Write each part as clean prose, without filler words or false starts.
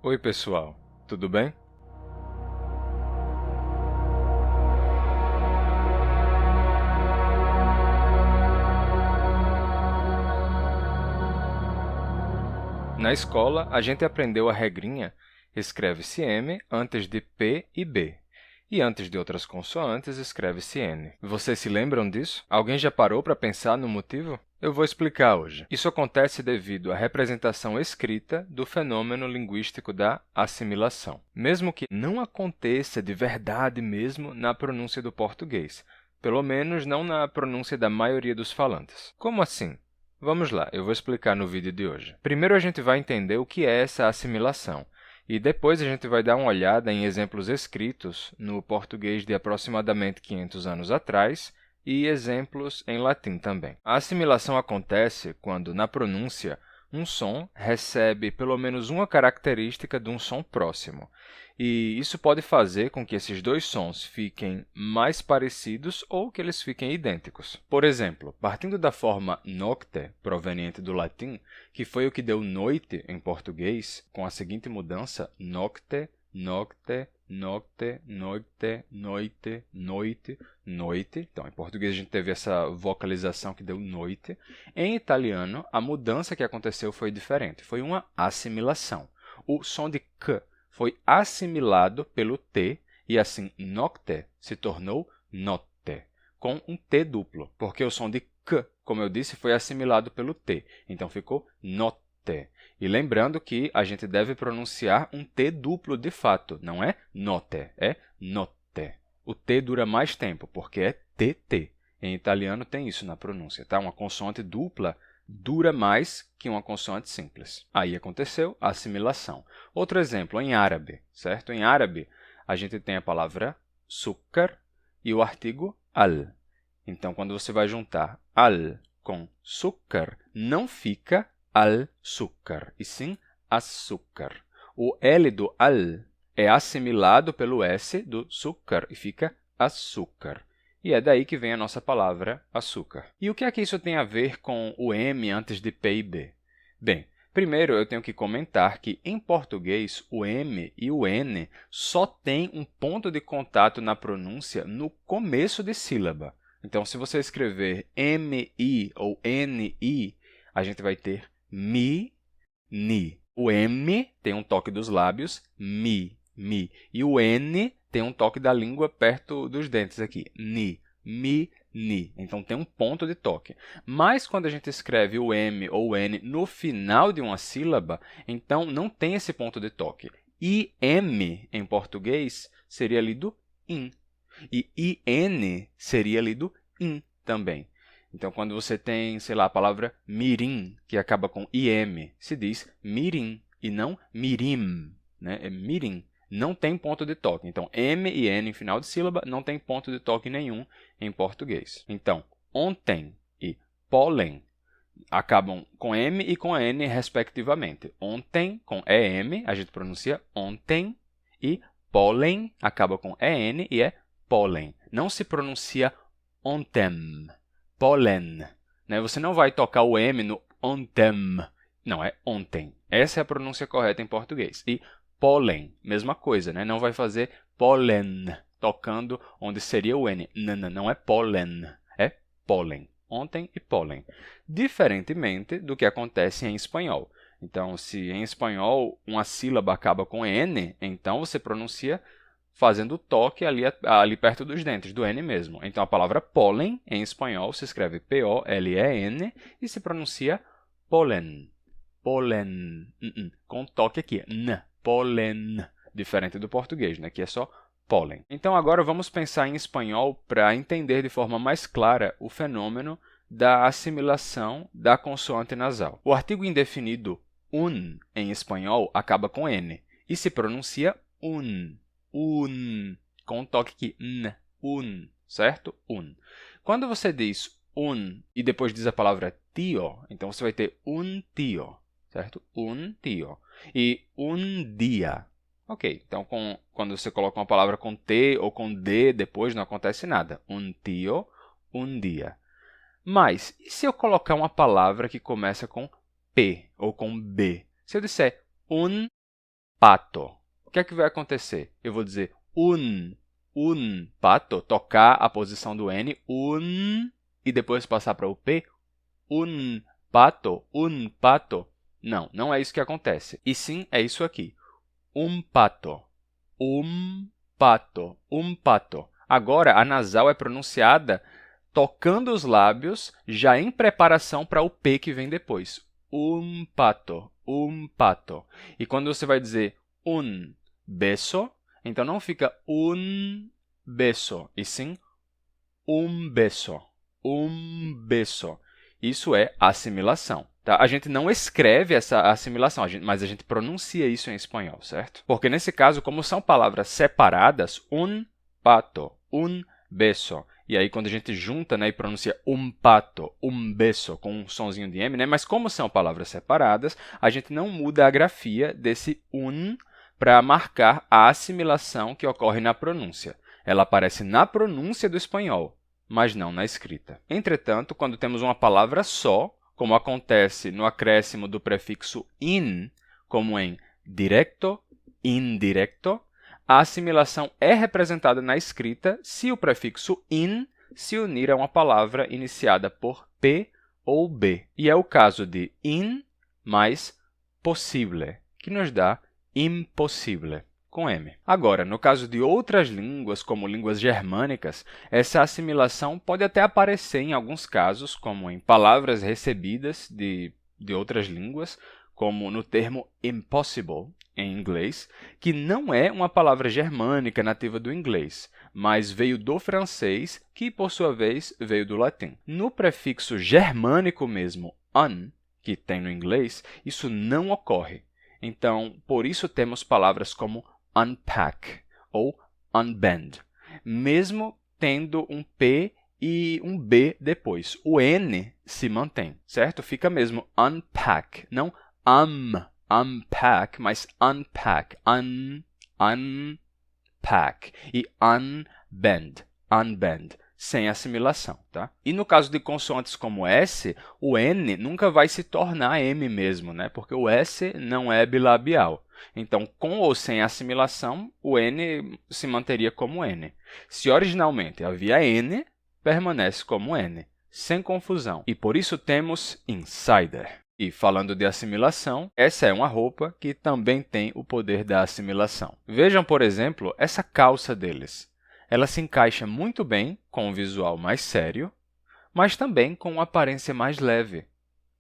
Oi, pessoal, tudo bem? Na escola, a gente aprendeu a regrinha: escreve-se M antes de P e B, e antes de outras consoantes, escreve-se N. Vocês se lembram disso? Alguém já parou para pensar no motivo? Eu vou explicar hoje. Isso acontece devido à representação escrita do fenômeno linguístico da assimilação, mesmo que não aconteça de verdade mesmo na pronúncia do português, pelo menos não na pronúncia da maioria dos falantes. Como assim? Vamos lá, eu vou explicar no vídeo de hoje. Primeiro, a gente vai entender o que é essa assimilação, e depois a gente vai dar uma olhada em exemplos escritos no português de aproximadamente 500 anos atrás e exemplos em latim também. A assimilação acontece quando, na pronúncia, um som recebe pelo menos uma característica de um som próximo. E isso pode fazer com que esses dois sons fiquem mais parecidos ou que eles fiquem idênticos. Por exemplo, partindo da forma nocte, proveniente do latim, que foi o que deu noite em português, com a seguinte mudança: nocte, nocte, nocte, noite, noite, noite, noite. Então, em português, a gente teve essa vocalização que deu noite. Em italiano, a mudança que aconteceu foi diferente. Foi uma assimilação. O som de K foi assimilado pelo T e, assim, nocte se tornou notte, com um T duplo, porque o som de K, como eu disse, foi assimilado pelo T. Então, ficou notte. E lembrando que a gente deve pronunciar um T duplo de fato, não é notte, é notte. O T dura mais tempo, porque é TT. Em italiano tem isso na pronúncia, tá? Uma consoante dupla dura mais que uma consoante simples. Aí aconteceu a assimilação. Outro exemplo, em árabe, certo? Em árabe, a gente tem a palavra sukkar e o artigo al. Então, quando você vai juntar al com sukkar, não fica al-sukkar, e sim açúcar. O L do al é assimilado pelo S do sukkar e fica açúcar. E é daí que vem a nossa palavra açúcar. E o que é que isso tem a ver com o M antes de P e B? Bem, primeiro eu tenho que comentar que, em português, o M e o N só têm um ponto de contato na pronúncia no começo de sílaba. Então, se você escrever M-I ou N-I, a gente vai ter mi, ni. O M tem um toque dos lábios, mi. E o N tem um toque da língua perto dos dentes aqui, ni, mi, ni. Então, tem um ponto de toque. Mas, quando a gente escreve o M ou o N no final de uma sílaba, então não tem esse ponto de toque. IM, em português, seria lido in. E IN seria lido in também. Então, quando você tem, sei lá, a palavra mirim, que acaba com im, se diz mirim e não mirim, né? É mirim. Não tem ponto de toque. Então, M e N em final de sílaba não tem ponto de toque nenhum em português. Então, ontem e pólen acabam com M e com N, respectivamente. Ontem, com EM, a gente pronuncia ontem, e pólen acaba com EN e é pólen. Não se pronuncia ontem. Pólen. Né? Você não vai tocar o M no ontem. Não, é ontem. Essa é a pronúncia correta em português. E pólen, mesma coisa, né? Não vai fazer pólen, tocando onde seria o N. Não é pólen, é pólen. Ontem e pólen. Diferentemente do que acontece em espanhol. Então, se em espanhol uma sílaba acaba com N, então você pronuncia fazendo o toque ali perto dos dentes, do N mesmo. Então, a palavra pólen, em espanhol, se escreve P-O-L-E-N e se pronuncia pólen. Pólen. Com toque aqui, N. Pólen. Diferente do português, né, que é só pólen. Então, agora vamos pensar em espanhol para entender de forma mais clara o fenômeno da assimilação da consoante nasal. O artigo indefinido un, em espanhol, acaba com N e se pronuncia un. Un, com um toque aqui, n, un, certo? Un. Quando você diz un e depois diz a palavra tio, então você vai ter un tio, certo? Un tio. E un dia. Ok, então quando você coloca uma palavra com T ou com D, depois não acontece nada. Un tio, un dia. Mas, e se eu colocar uma palavra que começa com P ou com B? Se eu disser un pato. O que é que vai acontecer? Eu vou dizer un pato, tocar a posição do N, e depois passar para o P, un pato. Não, não é isso que acontece. E sim, é isso aqui. Pato. Pato. Agora, a nasal é pronunciada tocando os lábios, já em preparação para o P que vem depois. Pato. E quando você vai dizer un beso, então não fica un beso, e sim beso. Beso. Isso é assimilação. Tá? A gente não escreve essa assimilação, mas a gente pronuncia isso em espanhol, certo? Porque nesse caso, como são palavras separadas, un pato, un beso. E aí, quando a gente junta, né, e pronuncia pato, beso, com um sonzinho de M, né? Mas como são palavras separadas, a gente não muda a grafia desse para marcar a assimilação que ocorre na pronúncia. Ela aparece na pronúncia do espanhol, mas não na escrita. Entretanto, quando temos uma palavra só, como acontece no acréscimo do prefixo in, como em directo, indirecto, a assimilação é representada na escrita se o prefixo in se unir a uma palavra iniciada por P ou B. E é o caso de in mais possible, que nos dá impossível, com M. Agora, no caso de outras línguas, como línguas germânicas, essa assimilação pode até aparecer em alguns casos, como em palavras recebidas de outras línguas, como no termo impossible, em inglês, que não é uma palavra germânica nativa do inglês, mas veio do francês, que, por sua vez, veio do latim. No prefixo germânico mesmo, un, que tem no inglês, isso não ocorre. Então, por isso temos palavras como unpack ou unbend, mesmo tendo um P e um B depois. O N se mantém, certo? Fica mesmo unpack, não unpack, mas unpack, unpack e unbend, sem assimilação, tá? E no caso de consoantes como S, o N nunca vai se tornar M mesmo, né? Porque o S não é bilabial. Então, com ou sem assimilação, o N se manteria como N. Se originalmente havia N, permanece como N, sem confusão. E por isso temos insider. E falando de assimilação, essa é uma roupa que também tem o poder da assimilação. Vejam, por exemplo, essa calça deles. Ela se encaixa muito bem com um visual mais sério, mas também com uma aparência mais leve.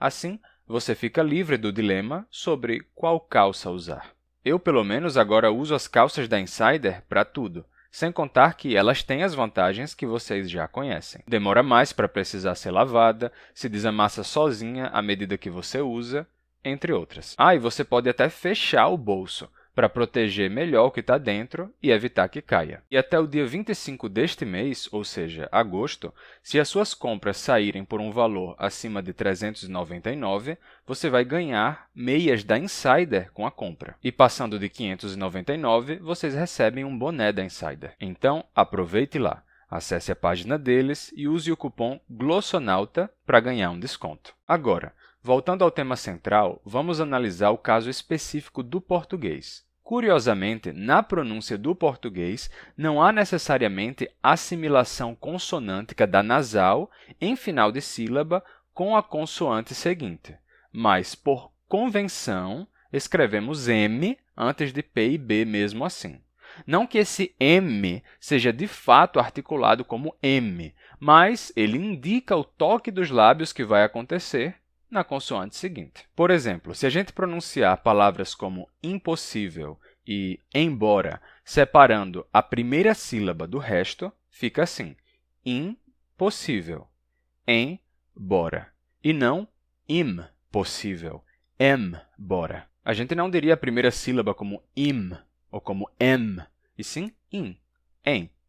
Assim, você fica livre do dilema sobre qual calça usar. Eu, pelo menos, agora uso as calças da Insider para tudo, sem contar que elas têm as vantagens que vocês já conhecem. Demora mais para precisar ser lavada, se desamassa sozinha à medida que você usa, entre outras. E você pode até fechar o bolso, para proteger melhor o que está dentro e evitar que caia. E até o dia 25 deste mês, ou seja, agosto, se as suas compras saírem por um valor acima de R$ 399, você vai ganhar meias da Insider com a compra. E passando de R$ 599, vocês recebem um boné da Insider. Então, aproveite lá. Acesse a página deles e use o cupom GLOSSONAUTA para ganhar um desconto. Agora, voltando ao tema central, vamos analisar o caso específico do português. Curiosamente, na pronúncia do português, não há necessariamente assimilação consonântica da nasal em final de sílaba com a consoante seguinte, mas, por convenção, escrevemos M antes de P e B mesmo assim. Não que esse M seja de fato articulado como M, mas ele indica o toque dos lábios que vai acontecer na consoante seguinte. Por exemplo, se a gente pronunciar palavras como impossível e embora, separando a primeira sílaba do resto, fica assim, impossível, embora, e não impossível, embora. A gente não diria a primeira sílaba como im ou como em, e sim em,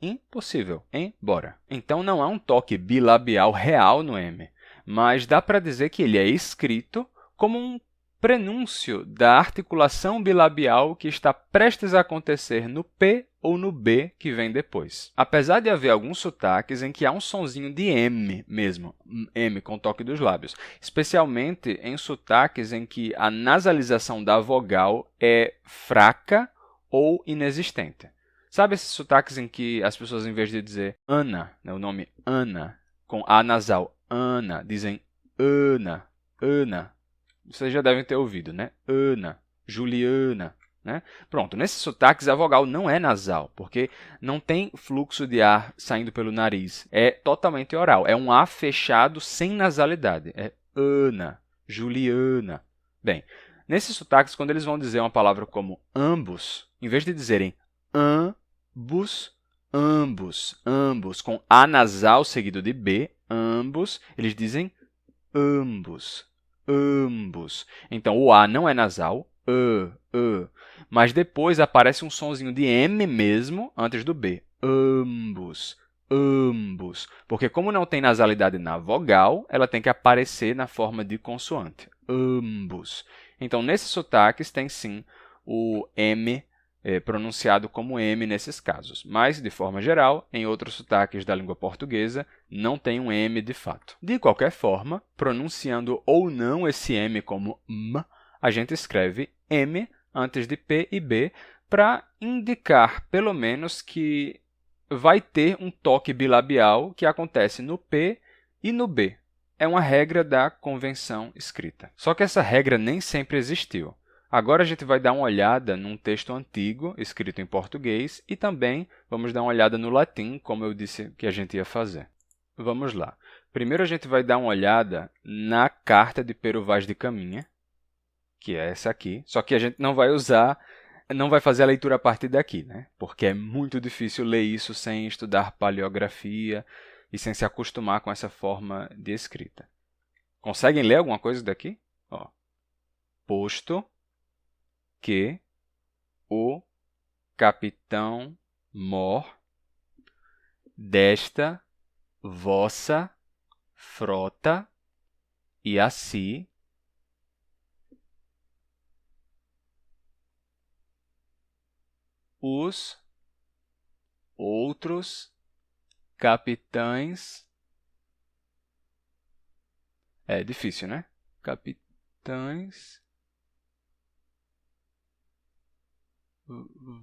impossível, embora. Então, não há um toque bilabial real no M, mas dá para dizer que ele é escrito como um prenúncio da articulação bilabial que está prestes a acontecer no P ou no B que vem depois. Apesar de haver alguns sotaques em que há um sonzinho de M mesmo, M com toque dos lábios, especialmente em sotaques em que a nasalização da vogal é fraca ou inexistente. Sabe esses sotaques em que as pessoas, em vez de dizer Ana, né, o nome Ana, com A nasal, Ana, dizem Ana, Ana. Vocês já devem ter ouvido, né? Ana, Juliana, né? Pronto, nesses sotaques a vogal não é nasal, porque não tem fluxo de ar saindo pelo nariz. É totalmente oral. É um A fechado sem nasalidade. É Ana, Juliana. Bem, nesses sotaques, quando eles vão dizer uma palavra como ambos, em vez de dizerem ambos, ambos, ambos, com A nasal seguido de B, ambos, eles dizem ambos. Ambos. Então, o A não é nasal, mas depois aparece um sonzinho de M mesmo antes do B. Ambos, ambos. Porque como não tem nasalidade na vogal, ela tem que aparecer na forma de consoante. Ambos. Então, nesses sotaques, tem sim o M pronunciado como M nesses casos. Mas, de forma geral, em outros sotaques da língua portuguesa, não tem um M de fato. De qualquer forma, pronunciando ou não esse M como M, a gente escreve M antes de P e B para indicar, pelo menos, que vai ter um toque bilabial que acontece no P e no B. É uma regra da convenção escrita. Só que essa regra nem sempre existiu. Agora a gente vai dar uma olhada num texto antigo, escrito em português, e também vamos dar uma olhada no latim, como eu disse que a gente ia fazer. Vamos lá. Primeiro a gente vai dar uma olhada na carta de Pero Vaz de Caminha, que é essa aqui, só que a gente não vai fazer a leitura a partir daqui, né? Porque é muito difícil ler isso sem estudar paleografia e sem se acostumar com essa forma de escrita. Conseguem ler alguma coisa daqui? Ó. Posto que o capitão mor desta vossa frota e assim os outros capitães. É difícil, né? Capitães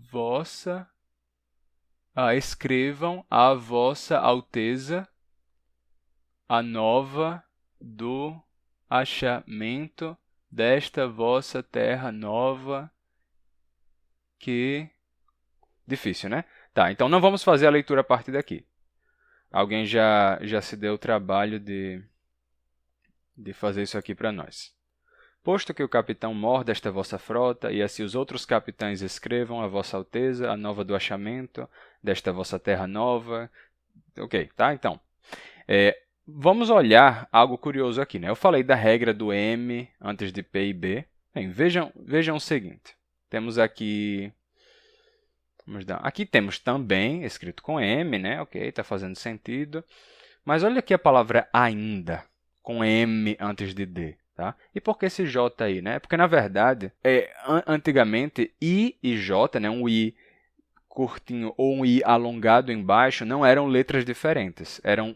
vossa escrevam a vossa alteza a nova do achamento desta vossa terra nova que... Difícil, né? Tá, então não vamos fazer a leitura a partir daqui. Alguém já se deu o trabalho de fazer isso aqui para nós. Posto que o capitão mor desta vossa frota, e assim os outros capitães escrevam a vossa alteza, a nova do achamento desta vossa terra nova. Ok, tá? Então, vamos olhar algo curioso aqui, né? Eu falei da regra do M antes de P e B. Bem, vejam o seguinte. Temos aqui... Aqui temos também escrito com M, né? Ok, está fazendo sentido. Mas olha aqui a palavra ainda, com M antes de D. Tá? E por que esse J aí? Né? Porque, na verdade, antigamente, I e J, né? Um I curtinho ou um I alongado embaixo, não eram letras diferentes, eram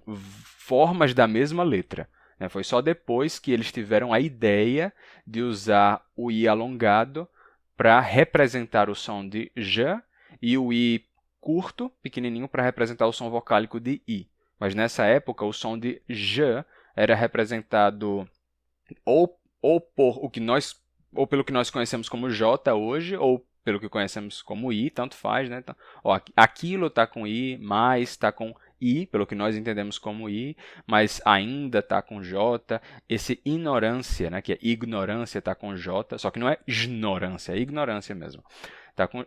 formas da mesma letra. Né? Foi só depois que eles tiveram a ideia de usar o I alongado para representar o som de J e o I curto, pequenininho, para representar o som vocálico de I. Mas nessa época, o som de J era representado ou por o que nós, ou pelo que nós conhecemos como J hoje, ou pelo que conhecemos como I, tanto faz, né? Então, ó, aquilo está com I, mais está com I, pelo que nós entendemos como I, mas ainda está com J. Esse ignorância, né, que é ignorância, está com J, só que não é ignorância, é ignorância mesmo. Tá com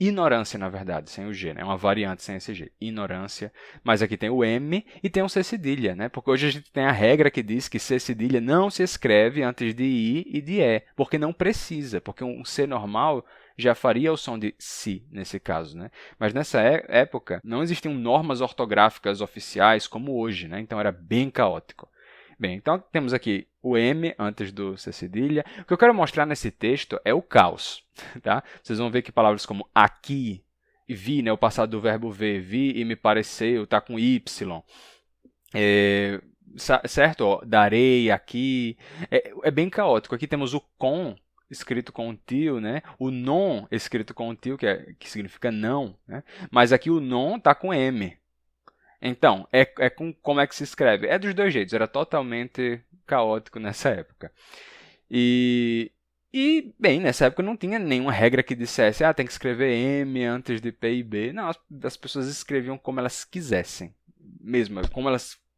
ignorância, na verdade, sem o G, né? É uma variante sem esse G, ignorância. Mas aqui tem o M e tem um C cedilha, né? Porque hoje a gente tem a regra que diz que C cedilha não se escreve antes de I e de E, porque não precisa, porque um C normal já faria o som de si, nesse caso, né? Mas nessa época não existiam normas ortográficas oficiais como hoje, né? Então era bem caótico. Bem, então temos aqui o M antes do C cedilha. O que eu quero mostrar nesse texto é o caos. Tá? Vocês vão ver que palavras como aqui e vi, né, o passado do verbo ver, vi e me pareceu, está com Y. Certo? Ó, darei aqui. É bem caótico. Aqui temos o com escrito com tio, né? O non escrito com tio, que significa não, né? Mas aqui o non está com M. Então, como é que se escreve? É dos dois jeitos, era totalmente caótico nessa época. Bem, nessa época não tinha nenhuma regra que dissesse tem que escrever M antes de P e B. Não, as pessoas escreviam como elas quisessem. Mesmo,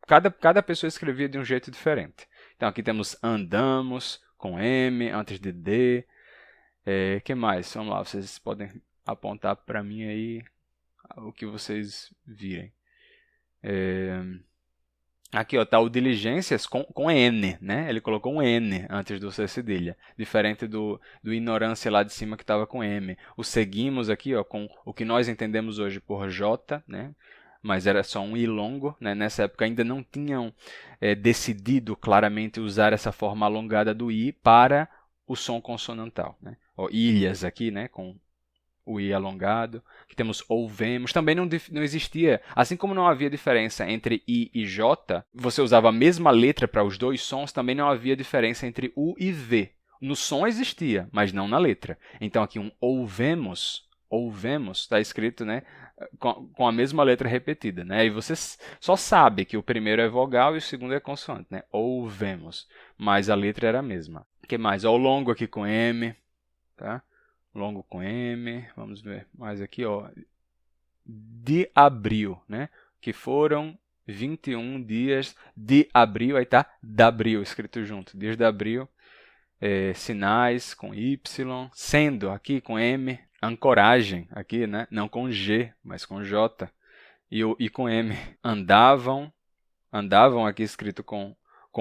cada pessoa escrevia de um jeito diferente. Então, aqui temos andamos, com M, antes de D. Que mais? Vamos lá, vocês podem apontar para mim aí o que vocês virem. Aqui está o diligências com N, né? Ele colocou um N antes do C cedilha, diferente do ignorância lá de cima que estava com M. O seguimos aqui com o que nós entendemos hoje por J, né? Mas era só um I longo, né? Nessa época ainda não tinham decidido claramente usar essa forma alongada do I para o som consonantal. Né? Ilhas aqui, né? Com o I alongado. Aqui temos ouvemos. Também não existia, assim como não havia diferença entre I e J, você usava a mesma letra para os dois sons, também não havia diferença entre U e V. No som existia, mas não na letra. Então aqui um ouvemos está escrito, né, com a mesma letra repetida. Né? E você só sabe que o primeiro é vogal e o segundo é consoante. Né? Ouvemos, mas a letra era a mesma. O que mais? O longo aqui com M. Tá? Longo com M, vamos ver mais aqui, de abril, né? Que foram 21 dias de abril, aí tá d'abril escrito junto, dias de abril, sinais com Y, sendo aqui com M, ancoragem aqui, né? Não com G, mas com J, e com M, andavam aqui escrito com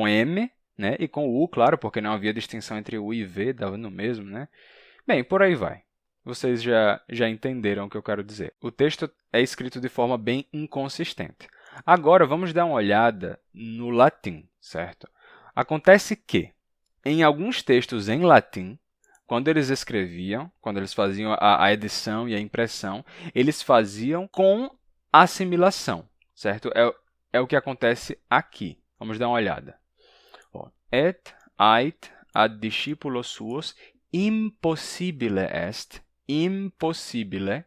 M, né? E com U, claro, porque não havia distinção entre U e V, dava no mesmo, né? Bem, por aí vai. Vocês já entenderam o que eu quero dizer. O texto é escrito de forma bem inconsistente. Agora, vamos dar uma olhada no latim, certo? Acontece que, em alguns textos em latim, quando eles escreviam, quando eles faziam a edição e a impressão, eles faziam com assimilação, certo? É o que acontece aqui. Vamos dar uma olhada. Et ait ad discípulos suos impossibile est, impossibile,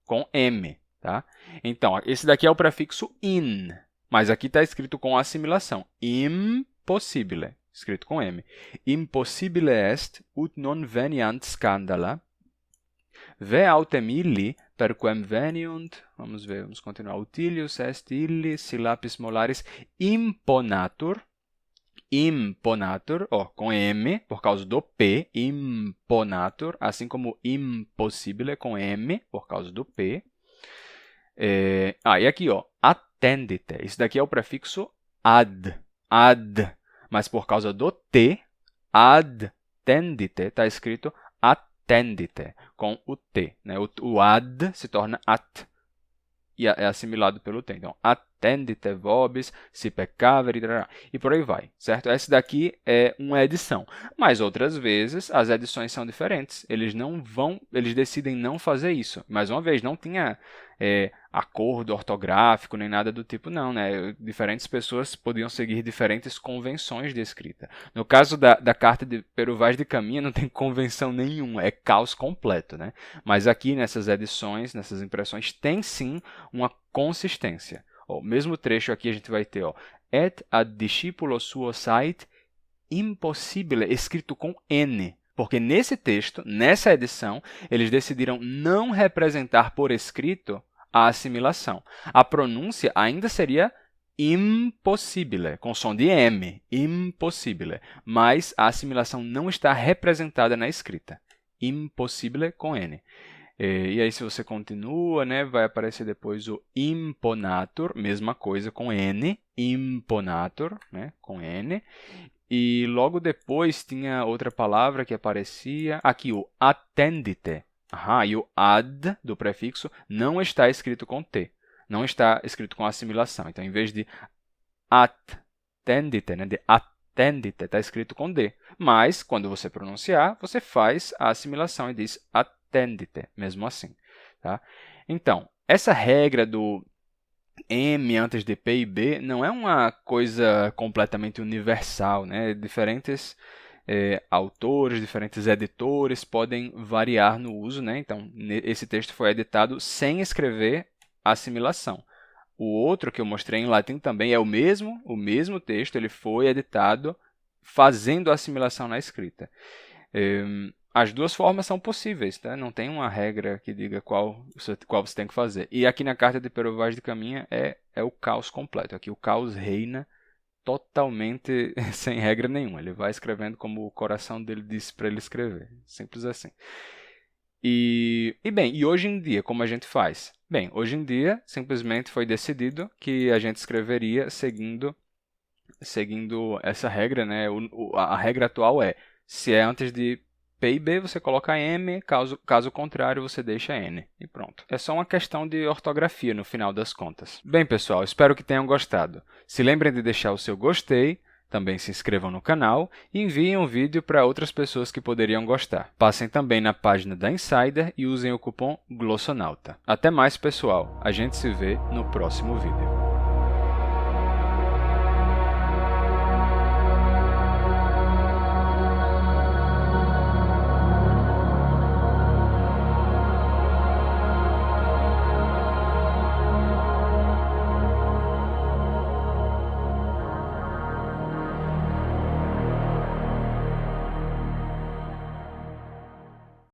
com M. Tá? Então, esse daqui é o prefixo in, mas aqui está escrito com assimilação. Impossibile, escrito com M. Impossibile est, ut non veniant scandala, ve autem illi, perquem veniunt, vamos continuar, utilius est illi, silapis molaris, imponatur, com M, por causa do P, imponatur, assim como impossibile, com M, por causa do P. E aqui, attendite, isso daqui é o prefixo ad, mas por causa do T, attendite, está escrito attendite, com o T. Né? O ad se torna at, e é assimilado pelo T. Então, attendite vobis, se peccavere, e por aí vai, certo? Essa daqui é uma edição, mas outras vezes as edições são diferentes. Eles decidem não fazer isso. Mais uma vez, não tinha acordo ortográfico nem nada do tipo, não, né? Diferentes pessoas podiam seguir diferentes convenções de escrita. No caso da carta de Pero Vaz de Caminha, não tem convenção nenhuma, é caos completo, né? Mas aqui nessas edições, nessas impressões, tem sim uma consistência. O mesmo trecho aqui a gente vai ter, et ad discípulo suo sait impossibile, escrito com N. Porque nesse texto, nessa edição, eles decidiram não representar por escrito a assimilação. A pronúncia ainda seria impossibile, com som de M, impossibile, mas a assimilação não está representada na escrita. Impossibile com N. E aí, se você continua, né, vai aparecer depois o imponatur, mesma coisa com N, imponatur, né, com N. E logo depois tinha outra palavra que aparecia, aqui o attendite. E o ad do prefixo não está escrito com T, não está escrito com assimilação. Então, em vez de attendite, né? De attendite, está escrito com D. Mas, quando você pronunciar, você faz a assimilação e diz attendite, mesmo assim. Tá? Então, essa regra do M antes de P e B não é uma coisa completamente universal, né? Diferentes autores, diferentes editores podem variar no uso, né? Então, esse texto foi editado sem escrever a assimilação. O outro que eu mostrei em latim também é o mesmo texto, ele foi editado fazendo a assimilação na escrita. As duas formas são possíveis, tá? Não tem uma regra que diga qual você tem que fazer. E aqui na carta de Pero Vaz de Caminha é o caos completo. Aqui o caos reina totalmente sem regra nenhuma. Ele vai escrevendo como o coração dele disse para ele escrever. Simples assim. E hoje em dia, como a gente faz? Bem, hoje em dia, simplesmente foi decidido que a gente escreveria seguindo essa regra, né? A regra atual é, se é antes de P e B, você coloca M, caso contrário, você deixa N. E pronto. É só uma questão de ortografia no final das contas. Bem, pessoal, espero que tenham gostado. Se lembrem de deixar o seu gostei, também se inscrevam no canal e enviem um vídeo para outras pessoas que poderiam gostar. Passem também na página da Insider e usem o cupom Glossonauta. Até mais, pessoal. A gente se vê no próximo vídeo.